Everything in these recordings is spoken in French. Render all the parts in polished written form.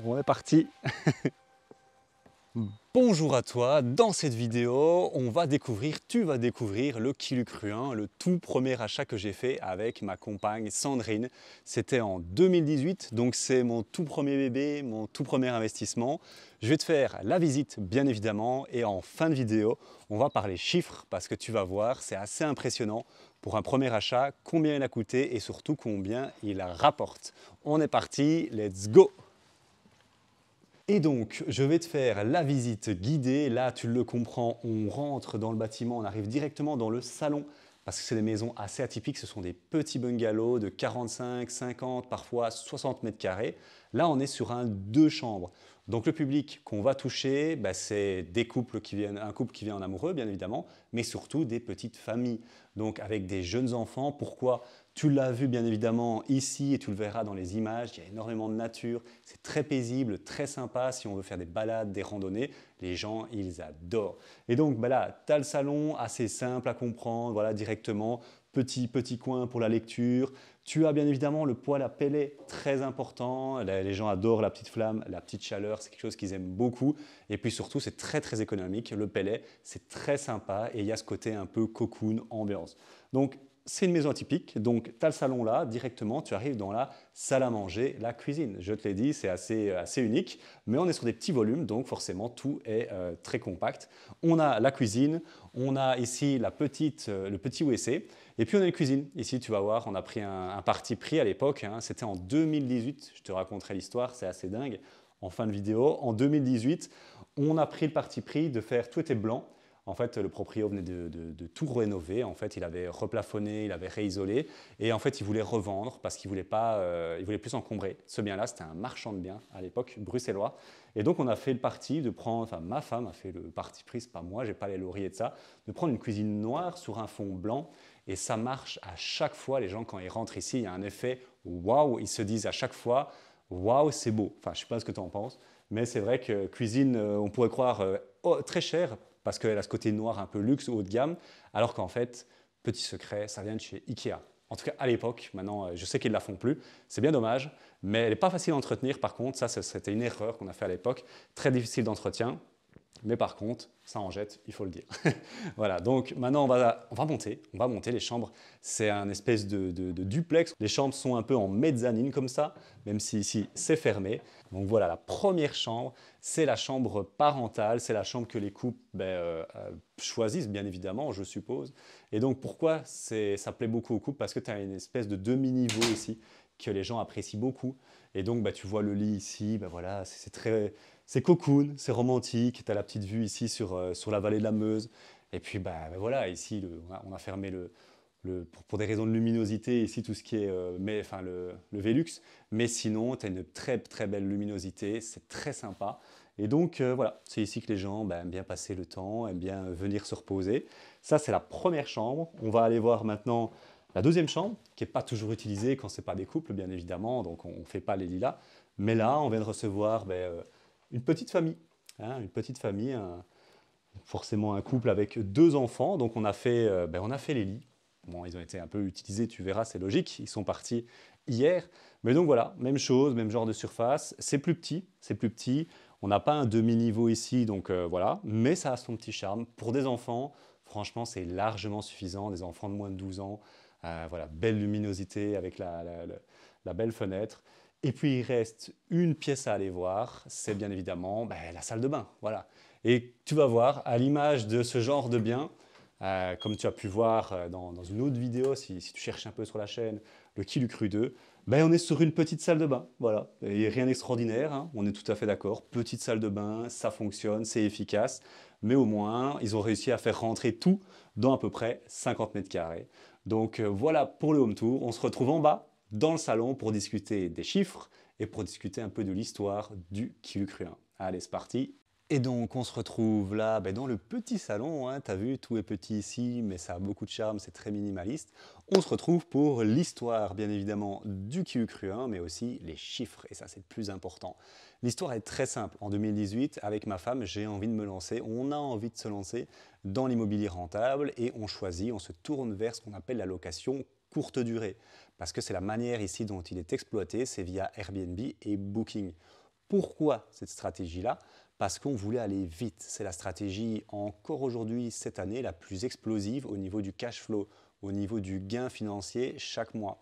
On est parti. Bonjour à toi, dans cette vidéo, tu vas découvrir le Kilucruin, le tout premier achat que j'ai fait avec ma compagne Sandrine. C'était en 2018, donc c'est mon tout premier bébé, mon tout premier investissement. Je vais te faire la visite bien évidemment et en fin de vidéo, on va parler chiffres parce que tu vas voir, c'est assez impressionnant pour un premier achat, combien il a coûté et surtout combien il rapporte. On est parti, let's go! Et donc, je vais te faire la visite guidée. Là, tu le comprends, on rentre dans le bâtiment, on arrive directement dans le salon parce que c'est des maisons assez atypiques. Ce sont des petits bungalows de 45, 50, parfois 60 mètres carrés. Là, on est sur un 2 chambres. Donc, le public qu'on va toucher, c'est des couples un couple qui vient en amoureux, bien évidemment, mais surtout des petites familles. Donc, avec des jeunes enfants. Pourquoi ? Tu l'as vu bien évidemment ici et tu le verras dans les images, il y a énormément de nature, c'est très paisible, très sympa si on veut faire des balades, des randonnées, les gens ils adorent. Et donc là, tu as le salon assez simple à comprendre, voilà directement, petit coin pour la lecture. Tu as bien évidemment le poêle à pellets, très important, les gens adorent la petite flamme, la petite chaleur, c'est quelque chose qu'ils aiment beaucoup. Et puis surtout c'est très économique, le pellet c'est très sympa et il y a ce côté un peu cocoon, ambiance. Donc c'est une maison atypique, donc tu as le salon là, directement, tu arrives dans la salle à manger, la cuisine. Je te l'ai dit, c'est assez unique, mais on est sur des petits volumes, donc forcément tout est très compact. On a la cuisine, on a ici le petit WC, et puis on a une cuisine. Ici, tu vas voir, on a pris un parti pris à l'époque, hein, c'était en 2018, je te raconterai l'histoire, c'est assez dingue, en fin de vidéo. En 2018, on a pris le parti pris de faire, tout était blanc. En fait, le proprio venait de tout rénover. En fait, il avait replafonné, il avait réisolé. Et en fait, il voulait revendre parce qu'il il voulait plus encombrer. Ce bien-là, c'était un marchand de biens à l'époque, bruxellois. Et donc, on a fait le parti de prendre, enfin, ma femme a fait le parti pris, c'est pas moi, j'ai pas les lauriers de ça, de prendre une cuisine noire sur un fond blanc. Et ça marche à chaque fois. Les gens, quand ils rentrent ici, il y a un effet waouh. Ils se disent à chaque fois waouh, c'est beau. Enfin, je sais pas ce que tu en penses, mais c'est vrai que cuisine, on pourrait croire très cher parce qu'elle a ce côté noir un peu luxe ou haut de gamme, alors qu'en fait, petit secret, ça vient de chez Ikea. En tout cas, à l'époque, maintenant, je sais qu'ils ne la font plus, c'est bien dommage, mais elle n'est pas facile à entretenir. Par contre, ça, c'était une erreur qu'on a fait à l'époque, très difficile d'entretien. Mais par contre, ça en jette, il faut le dire. Voilà, donc maintenant on va monter les chambres. C'est un espèce de duplex. Les chambres sont un peu en mezzanine comme ça, même si ici c'est fermé. Donc voilà, la première chambre, c'est la chambre parentale, c'est la chambre que les couples choisissent bien évidemment, je suppose. Et donc pourquoi ça plaît beaucoup aux couples? Parce que tu as une espèce de demi-niveau ici que les gens apprécient beaucoup. Et donc tu vois le lit ici, voilà, c'est cocoon, c'est romantique, tu as la petite vue ici sur la vallée de la Meuse. Et puis voilà, ici on a fermé pour des raisons de luminosité, ici tout ce qui est le Velux. Mais sinon, tu as une très belle luminosité, c'est très sympa. Et donc voilà, c'est ici que les gens aiment bien passer le temps, aiment bien venir se reposer. Ça, c'est la première chambre. On va aller voir maintenant la deuxième chambre, qui n'est pas toujours utilisée quand ce n'est pas des couples, bien évidemment, donc on ne fait pas les lilas. Mais là, on vient de recevoir une petite famille, hein, forcément un couple avec 2 enfants. Donc on a fait les lits. Bon, ils ont été un peu utilisés, tu verras, c'est logique. Ils sont partis hier. Mais donc voilà, même chose, même genre de surface. C'est plus petit, c'est plus petit. On n'a pas un demi-niveau ici, donc voilà. Mais ça a son petit charme. Pour des enfants, franchement, c'est largement suffisant. Des enfants de moins de 12 ans. Voilà, belle luminosité avec la belle fenêtre. Et puis il reste une pièce à aller voir, c'est bien évidemment la salle de bain. Voilà. Et tu vas voir, à l'image de ce genre de bien, comme tu as pu voir dans une autre vidéo, si tu cherches un peu sur la chaîne, le Kilucru 2, on est sur une petite salle de bain. Voilà. Et rien d'extraordinaire, hein, on est tout à fait d'accord. Petite salle de bain, ça fonctionne, c'est efficace. Mais au moins, ils ont réussi à faire rentrer tout dans à peu près 50 mètres carrés. Donc voilà pour le home tour. On se retrouve en bas dans le salon pour discuter des chiffres et pour discuter un peu de l'histoire du Kilucru 1. Allez, c'est parti. Et donc on se retrouve là dans le petit salon, hein, t'as vu, tout est petit ici, mais ça a beaucoup de charme, c'est très minimaliste. On se retrouve pour l'histoire, bien évidemment, du Kilucru 1, mais aussi les chiffres, et ça c'est le plus important. L'histoire est très simple. En 2018, avec ma femme, j'ai envie de me lancer, on a envie de se lancer dans l'immobilier rentable, et on se tourne vers ce qu'on appelle la location courte durée, parce que c'est la manière ici dont il est exploité, c'est via Airbnb et Booking. Pourquoi cette stratégie-là? Parce qu'on voulait aller vite. C'est la stratégie encore aujourd'hui, cette année, la plus explosive au niveau du cash flow, au niveau du gain financier chaque mois.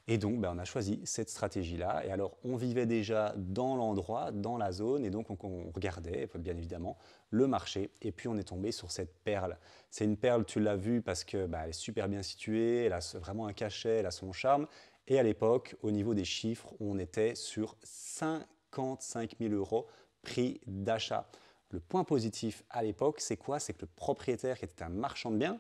Et donc, on a choisi cette stratégie-là. Et alors, on vivait déjà dans l'endroit, dans la zone, et donc on regardait, bien évidemment, le marché. Et puis, on est tombé sur cette perle. C'est une perle, tu l'as vue, parce que elle est super bien située, elle a vraiment un cachet, elle a son charme. Et à l'époque, au niveau des chiffres, on était sur 55 000 € prix d'achat. Le point positif à l'époque, c'est quoi? C'est que le propriétaire, qui était un marchand de biens,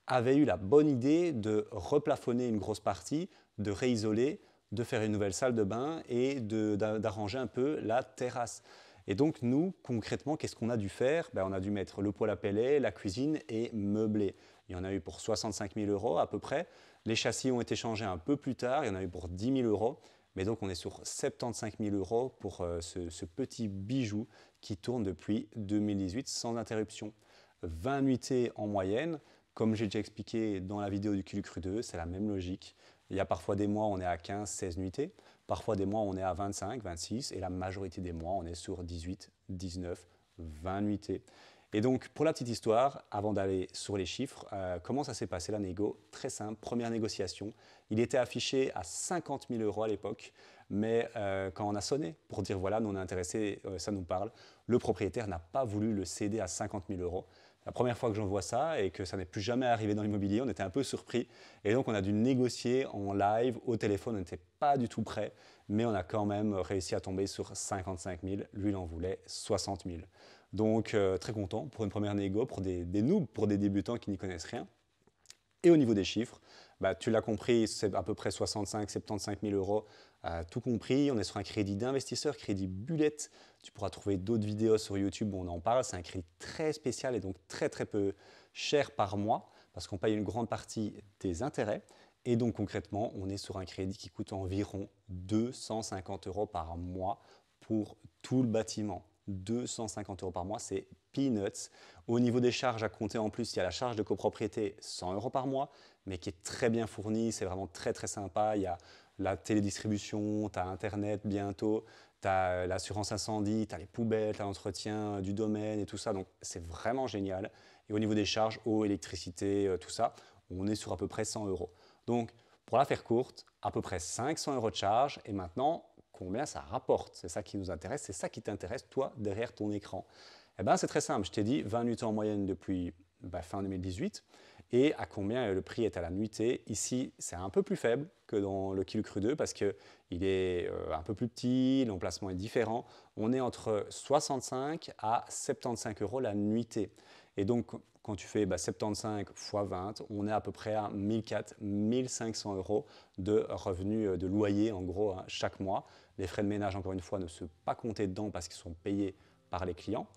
avait eu la bonne idée de replafonner une grosse partie, de réisoler, de faire une nouvelle salle de bain et d'arranger un peu la terrasse. Et donc nous, concrètement, qu'est-ce qu'on a dû faire? On a dû mettre le poêle à pellets, la cuisine et meubler. Il y en a eu pour 65 000 € à peu près. Les châssis ont été changés un peu plus tard, il y en a eu pour 10 000 €. Mais donc on est sur 75 000 € pour ce petit bijou qui tourne depuis 2018 sans interruption. 20 nuitées en moyenne. Comme j'ai déjà expliqué dans la vidéo du Kulu Cru 2, c'est la même logique. Il y a parfois des mois où on est à 15, 16 nuitées, parfois des mois où on est à 25, 26, et la majorité des mois, on est sur 18, 19, 20 nuitées. Et donc, pour la petite histoire, avant d'aller sur les chiffres, comment ça s'est passé la négo? Très simple, première négociation. Il était affiché à 50 000 € à l'époque, mais quand on a sonné pour dire voilà, nous on est intéressé, ça nous parle, le propriétaire n'a pas voulu le céder à 50 000 €. La première fois que j'en vois ça et que ça n'est plus jamais arrivé dans l'immobilier, on était un peu surpris. Et donc, on a dû négocier en live, au téléphone, on n'était pas du tout prêt, mais on a quand même réussi à tomber sur 55 000. Lui, il en voulait 60 000. Donc, très content pour une première négo, pour des noobs, pour des débutants qui n'y connaissent rien. Et au niveau des chiffres, tu l'as compris, c'est à peu près 65-75 000 €, tout compris. On est sur un crédit d'investisseur, crédit bullet. Tu pourras trouver d'autres vidéos sur YouTube où on en parle. C'est un crédit très spécial et donc très très peu cher par mois parce qu'on paye une grande partie des intérêts. Et donc concrètement, on est sur un crédit qui coûte environ 250 € par mois pour tout le bâtiment. 250 € par mois, c'est peanuts. Au niveau des charges à compter en plus, il y a la charge de copropriété, 100 € par mois, mais qui est très bien fournie, c'est vraiment très très sympa. Il y a la télédistribution, tu as Internet bientôt, tu as l'assurance incendie, tu as les poubelles, tu as l'entretien du domaine et tout ça, donc c'est vraiment génial. Et au niveau des charges, eau, électricité, tout ça, on est sur à peu près 100 €. Donc, pour la faire courte, à peu près 500 € de charge, et maintenant, combien ça rapporte? C'est ça qui nous intéresse, c'est ça qui t'intéresse, toi, derrière ton écran. C'est très simple, je t'ai dit 20 nuitées en moyenne depuis fin 2018. Et à combien le prix est à la nuitée? Ici, c'est un peu plus faible que dans le Kulu Cru 2 parce qu'il est un peu plus petit, l'emplacement est différent. On est entre 65 à 75 € la nuitée. Et donc, quand tu fais 75 x 20, on est à peu près à 1 500 € de revenus de loyer, en gros, chaque mois. Les frais de ménage, encore une fois, ne sont pas comptés dedans parce qu'ils sont payés par les clients.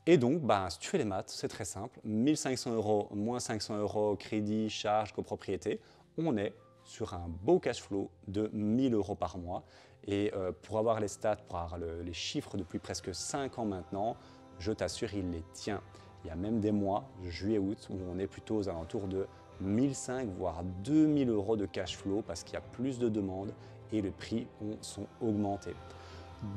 Et donc, si tu fais les maths, c'est très simple. 1 500 € moins 500 € crédit, charge, copropriété, on est sur un beau cash flow de 1 000 € par mois. Et pour avoir les stats, pour avoir les chiffres depuis presque 5 ans maintenant, je t'assure, il les tient. Il y a même des mois, juillet-août, où on est plutôt aux alentours de 1 500 voire 2 000 € de cash flow parce qu'il y a plus de demandes et les prix sont augmentés.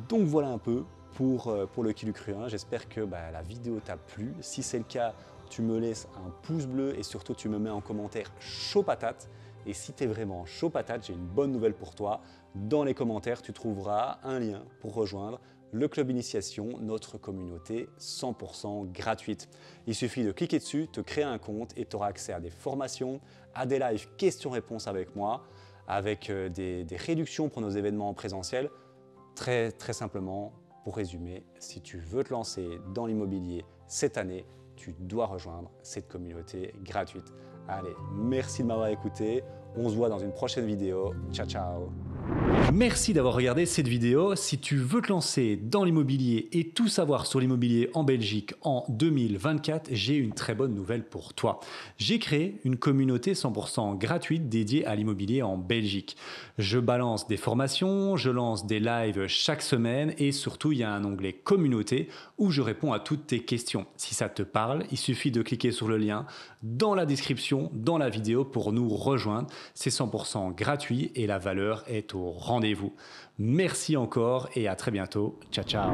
Donc voilà un peu pour le Kulu Cru 1. J'espère que la vidéo t'a plu. Si c'est le cas, tu me laisses un pouce bleu et surtout tu me mets en commentaire chaud patate. Et si tu es vraiment chaud patate, j'ai une bonne nouvelle pour toi. Dans les commentaires, tu trouveras un lien pour rejoindre le Club Initiation, notre communauté 100% gratuite. Il suffit de cliquer dessus, te créer un compte et tu auras accès à des formations, à des lives questions-réponses avec moi, avec des réductions pour nos événements en présentiel. Très simplement, pour résumer, si tu veux te lancer dans l'immobilier cette année, tu dois rejoindre cette communauté gratuite. Allez, merci de m'avoir écouté. On se voit dans une prochaine vidéo. Ciao, ciao. Merci d'avoir regardé cette vidéo. Si tu veux te lancer dans l'immobilier et tout savoir sur l'immobilier en Belgique en 2024, j'ai une très bonne nouvelle pour toi. J'ai créé une communauté 100% gratuite dédiée à l'immobilier en Belgique. Je balance des formations, je lance des lives chaque semaine et surtout, il y a un onglet communauté où je réponds à toutes tes questions. Si ça te parle, il suffit de cliquer sur le lien dans la description, dans la vidéo pour nous rejoindre. C'est 100% gratuit et la valeur est au rendez-vous. rendez-vous. Merci encore et à très bientôt. Ciao, ciao.